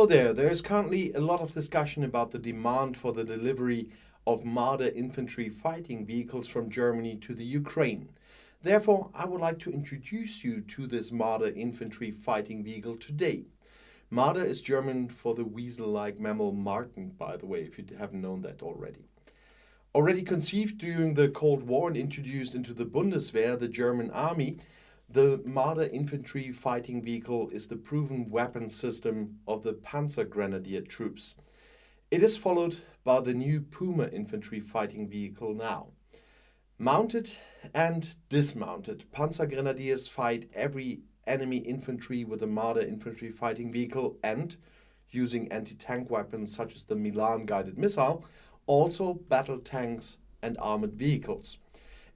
Hello there. There is currently a lot of discussion about the demand for the delivery of Marder infantry fighting vehicles from Germany to the Ukraine. Therefore, I would like to introduce you to this Marder infantry fighting vehicle today. Marder is German for the weasel-like mammal marten, by the way, if you haven't known that already. Already conceived during the Cold War and introduced into the Bundeswehr, the German army, the Marder infantry fighting vehicle is the proven weapon system of the Panzer Grenadier troops. It is followed by the new Puma infantry fighting vehicle now. Mounted and dismounted, Panzer Grenadiers fight every enemy infantry with the Marder infantry fighting vehicle and, using anti-tank weapons such as the Milan guided missile, also battle tanks and armored vehicles.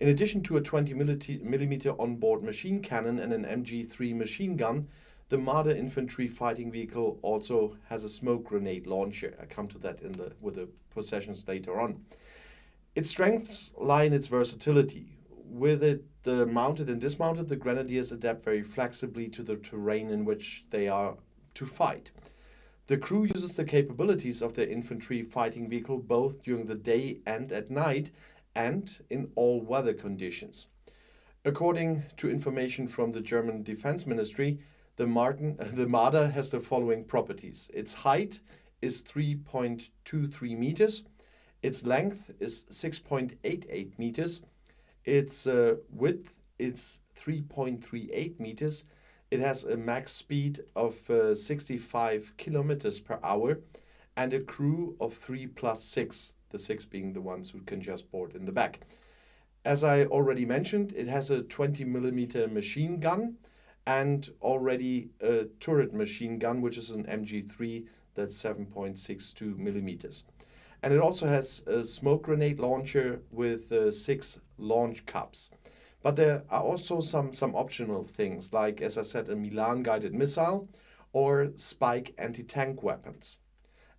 In addition to a 20mm onboard machine cannon and an MG3 machine gun, the Marder infantry fighting vehicle also has a smoke grenade launcher. I come to that with the possessions later on. Its strengths lie in its versatility. With it mounted and dismounted, the Grenadiers adapt very flexibly to the terrain in which they are to fight. The crew uses the capabilities of their infantry fighting vehicle both during the day and at night, and in all weather conditions. According to information from the German Defense Ministry, the Marder has the following properties. Its height is 3.23 meters, its length is 6.88 meters, its width is 3.38 meters, it has a max speed of 65 kilometers per hour, and a crew of 3 plus 6, the 6 being the ones who can just board in the back. As I already mentioned, it has a 20mm machine gun and already a turret machine gun, which is an MG3 that's 7.62 millimeters. And it also has a smoke grenade launcher with 6 launch cups. But there are also some optional things, like, as I said, a Milan guided missile or Spike anti-tank weapons.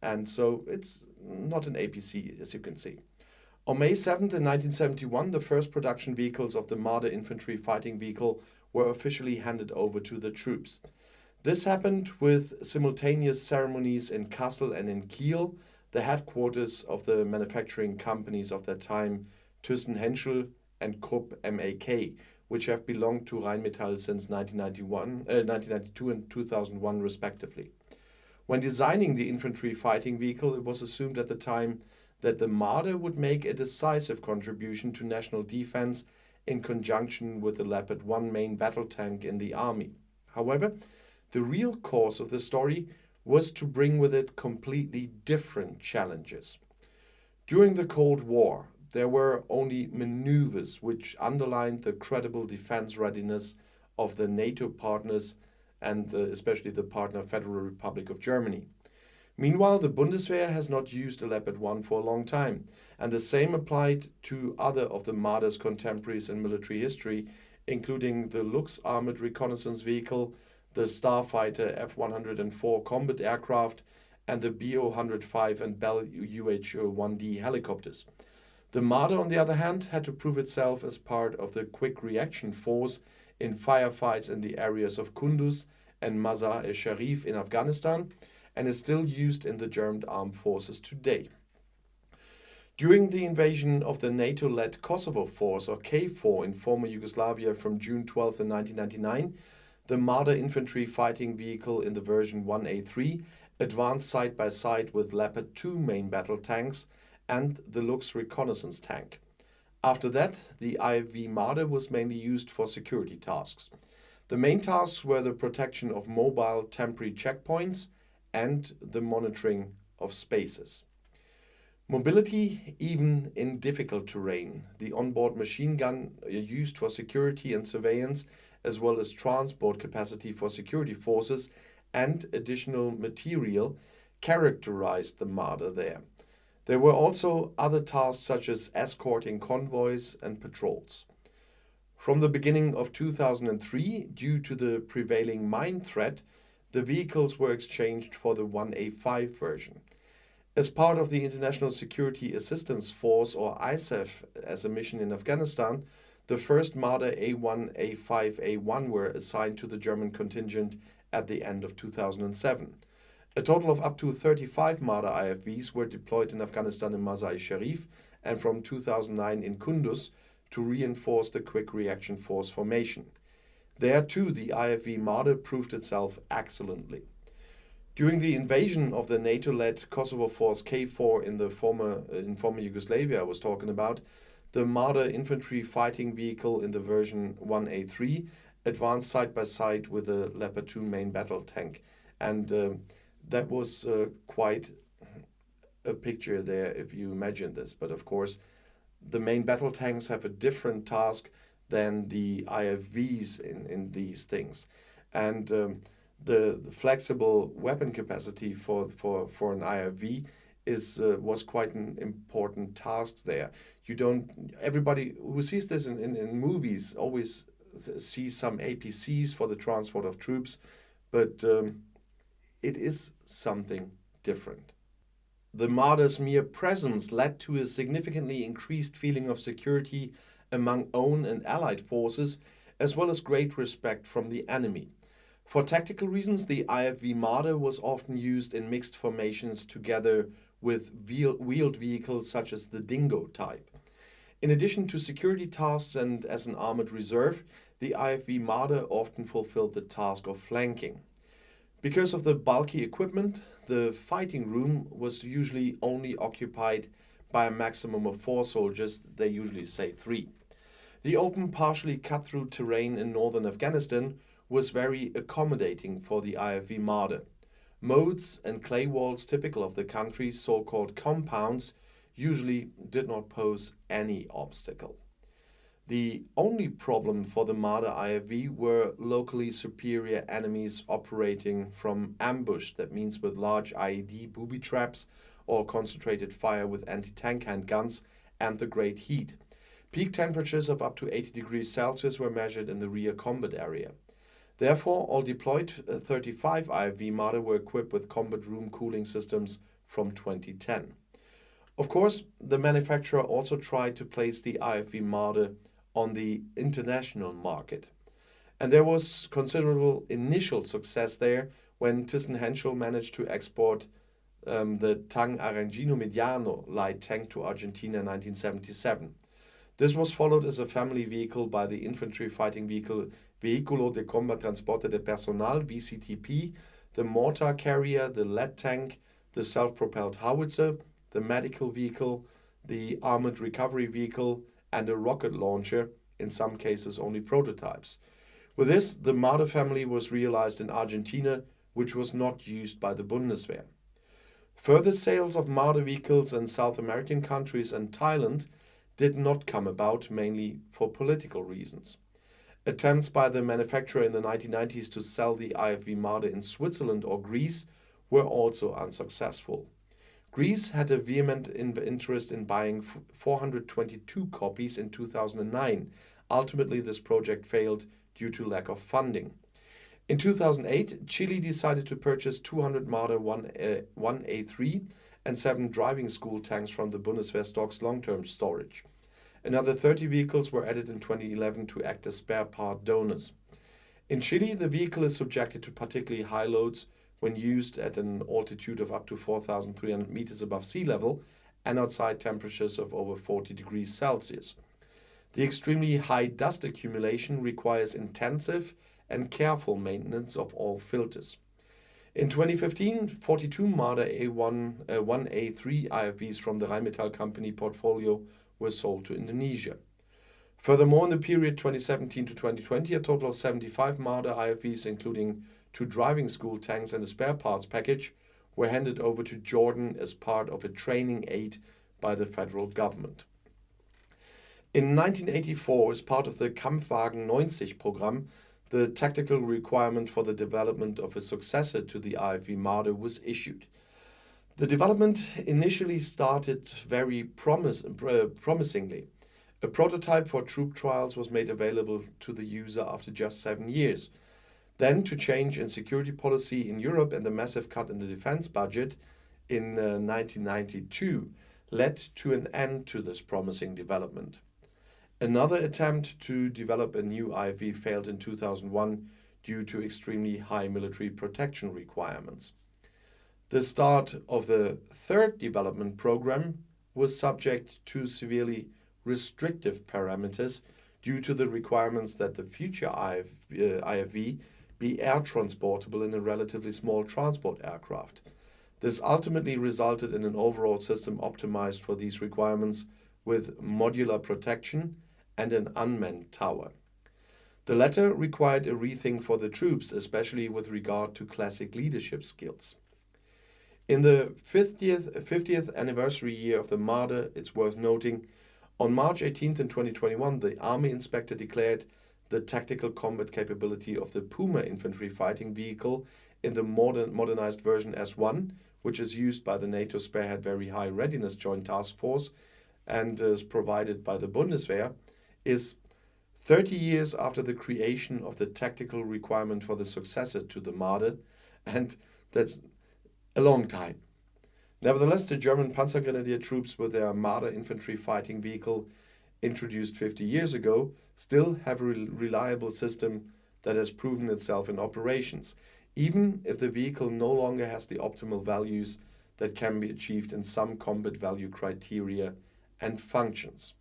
And so it's not an APC, as you can see. On May 7th in 1971, the first production vehicles of the Marder infantry fighting vehicle were officially handed over to the troops. This happened with simultaneous ceremonies in Kassel and in Kiel, the headquarters of the manufacturing companies of that time, Thyssen-Henschel and Krupp MAK, which have belonged to Rheinmetall since 1992 and 2001 respectively. When designing the infantry fighting vehicle, it was assumed at the time that the Marder would make a decisive contribution to national defense in conjunction with the Leopard 1 main battle tank in the army. However, the real cause of the story was to bring with it completely different challenges. During the Cold War, there were only maneuvers which underlined the credible defense readiness of the NATO partners and especially the partner Federal Republic of Germany. Meanwhile, the Bundeswehr has not used a Leopard 1 for a long time, and the same applied to other of the Marder's contemporaries in military history, including the Lux armored reconnaissance vehicle, the Starfighter F-104 combat aircraft, and the BO-105 and Bell UH-1D helicopters. The Marder, on the other hand, had to prove itself as part of the quick reaction force in firefights in the areas of Kunduz and Mazar-e-Sharif in Afghanistan, and is still used in the German armed forces today. During the invasion of the NATO-led Kosovo Force, or KFOR, in former Yugoslavia from June 12 in 1999, the Marder infantry fighting vehicle in the version 1A3 advanced side by side with Leopard 2 main battle tanks and the Lux reconnaissance tank. After that, the IV Marder was mainly used for security tasks. The main tasks were the protection of mobile temporary checkpoints and the monitoring of spaces. Mobility, even in difficult terrain. The onboard machine gun used for security and surveillance, as well as transport capacity for security forces and additional material, characterized the Marder there. There were also other tasks such as escorting convoys and patrols. From the beginning of 2003, due to the prevailing mine threat, the vehicles were exchanged for the 1A5 version. As part of the International Security Assistance Force, or ISAF, as a mission in Afghanistan, the first Marder A1, A5, A1 were assigned to the German contingent at the end of 2007. A total of up to 35 Marder IFVs were deployed in Afghanistan in Mazar-i-Sharif and from 2009 in Kunduz to reinforce the Quick Reaction Force formation. There too, the IFV Marder proved itself excellently. During the invasion of the NATO-led Kosovo force K4 in former Yugoslavia I was talking about, the Marder infantry fighting vehicle in the version 1A3 advanced side by side with the Leopard 2 main battle tank, and that was quite a picture there if you imagine this. But of course, the main battle tanks have a different task than the IFVs in these things, and the flexible weapon capacity for an IFV was quite an important task there. Everybody who sees this in movies always sees some APCs for the transport of troops, but it is something different. The Marder's mere presence led to a significantly increased feeling of security among own and allied forces, as well as great respect from the enemy. For tactical reasons, the IFV Marder was often used in mixed formations together with wheeled vehicles such as the Dingo type. In addition to security tasks and as an armored reserve, the IFV Marder often fulfilled the task of flanking. Because of the bulky equipment, the fighting room was usually only occupied by a maximum of 4 soldiers, they usually say 3. The open, partially cut-through terrain in northern Afghanistan was very accommodating for the IFV Marder. Moats and clay walls typical of the country's so-called compounds usually did not pose any obstacle. The only problem for the Marder IFV were locally superior enemies operating from ambush, that means with large IED booby traps or concentrated fire with anti-tank handguns, and the great heat. Peak temperatures of up to 80 degrees Celsius were measured in the rear combat area. Therefore, all deployed 35 IFV Marder were equipped with combat room cooling systems from 2010. Of course, the manufacturer also tried to place the IFV Marder on the international market. And there was considerable initial success there when Thyssen-Henschel managed to export the Tang Argentino Mediano light tank to Argentina in 1977. This was followed as a family vehicle by the infantry fighting vehicle Vehículo de Combat Transporte de Personal, VCTP, the mortar carrier, the lead tank, the self-propelled howitzer, the medical vehicle, the armored recovery vehicle, and a rocket launcher, in some cases only prototypes. With this, the Marder family was realized in Argentina, which was not used by the Bundeswehr. Further sales of Marder vehicles in South American countries and Thailand did not come about, mainly for political reasons. Attempts by the manufacturer in the 1990s to sell the IFV Marder in Switzerland or Greece were also unsuccessful. Greece had a vehement interest in buying 422 copies in 2009. Ultimately, this project failed due to lack of funding. In 2008, Chile decided to purchase 200 Marder 1A3 and 7 driving school tanks from the Bundeswehr stocks long-term storage. Another 30 vehicles were added in 2011 to act as spare part donors. In Chile, the vehicle is subjected to particularly high loads when used at an altitude of up to 4,300 meters above sea level and outside temperatures of over 40 degrees Celsius. The extremely high dust accumulation requires intensive and careful maintenance of all filters. In 2015, 42 Marder 1A3 IFVs from the Rheinmetall Company portfolio were sold to Indonesia. Furthermore, in the period 2017 to 2020, a total of 75 Marder IFVs, including 2 driving school tanks and a spare parts package, were handed over to Jordan as part of a training aid by the federal government. In 1984, as part of the Kampfwagen 90 program, the tactical requirement for the development of a successor to the IFV Marder was issued. The development initially started very promisingly. A prototype for troop trials was made available to the user after just 7 years. Then, to change in security policy in Europe and the massive cut in the defense budget in 1992 led to an end to this promising development. Another attempt to develop a new IFV failed in 2001 due to extremely high military protection requirements. The start of the third development program was subject to severely restrictive parameters due to the requirements that the future IFV be air transportable in a relatively small transport aircraft. This ultimately resulted in an overall system optimized for these requirements with modular protection and an unmanned tower. The latter required a rethink for the troops, especially with regard to classic leadership skills. In the 50th anniversary year of the Marder, it's worth noting, on March 18th in 2021, the Army Inspector declared the tactical combat capability of the Puma infantry fighting vehicle in the modernized version S1, which is used by the NATO Spearhead Very High Readiness Joint Task Force and is provided by the Bundeswehr, is 30 years after the creation of the tactical requirement for the successor to the Marder, and that's a long time. Nevertheless, the German Panzergrenadier troops with their Marder infantry fighting vehicle introduced 50 years ago still have a reliable system that has proven itself in operations, even if the vehicle no longer has the optimal values that can be achieved in some combat value criteria and functions.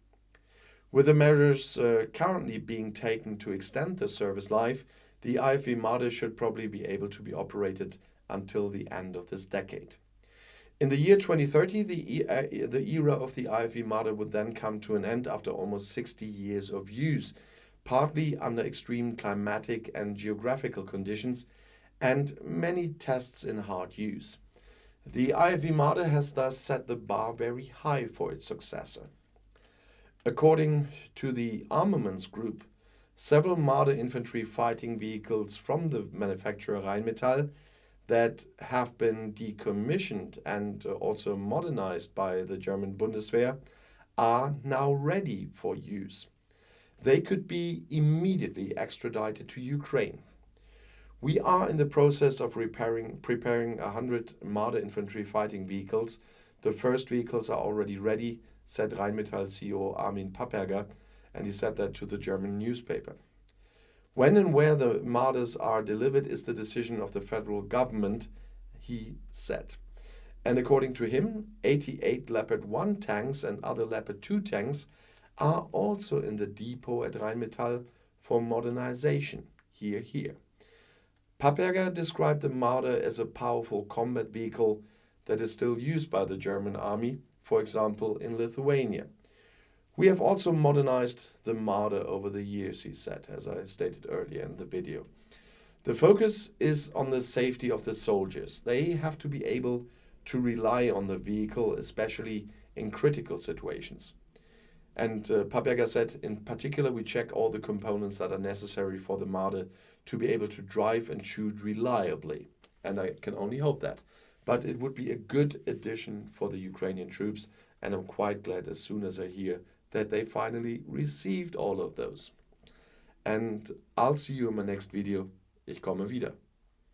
With the measures currently being taken to extend the service life, the IFV Marder should probably be able to be operated until the end of this decade. In the year 2030, the era of the IFV Marder would then come to an end after almost 60 years of use, partly under extreme climatic and geographical conditions and many tests in hard use. The IFV Marder has thus set the bar very high for its successor. According to the Armaments Group, several Marder infantry fighting vehicles from the manufacturer Rheinmetall that have been decommissioned and also modernized by the German Bundeswehr are now ready for use. They could be immediately extradited to Ukraine. We are in the process of preparing 100 Marder infantry fighting vehicles. The first vehicles are already ready, said Rheinmetall CEO Armin Papperger, and he said that to the German newspaper. When and where the Marders are delivered is the decision of the federal government, he said. And according to him, 88 Leopard 1 tanks and other Leopard 2 tanks are also in the depot at Rheinmetall for modernization. Hear, hear. Papperger described the Marder as a powerful combat vehicle that is still used by the German army, for example in Lithuania. We have also modernized the Marder over the years, he said, as I stated earlier in the video. The focus is on the safety of the soldiers. They have to be able to rely on the vehicle, especially in critical situations. And Papperger said, in particular, we check all the components that are necessary for the Marder to be able to drive and shoot reliably. And I can only hope that. But it would be a good addition for the Ukrainian troops, and I'm quite glad as soon as I hear that they finally received all of those. And I'll see you in my next video. Ich komme wieder.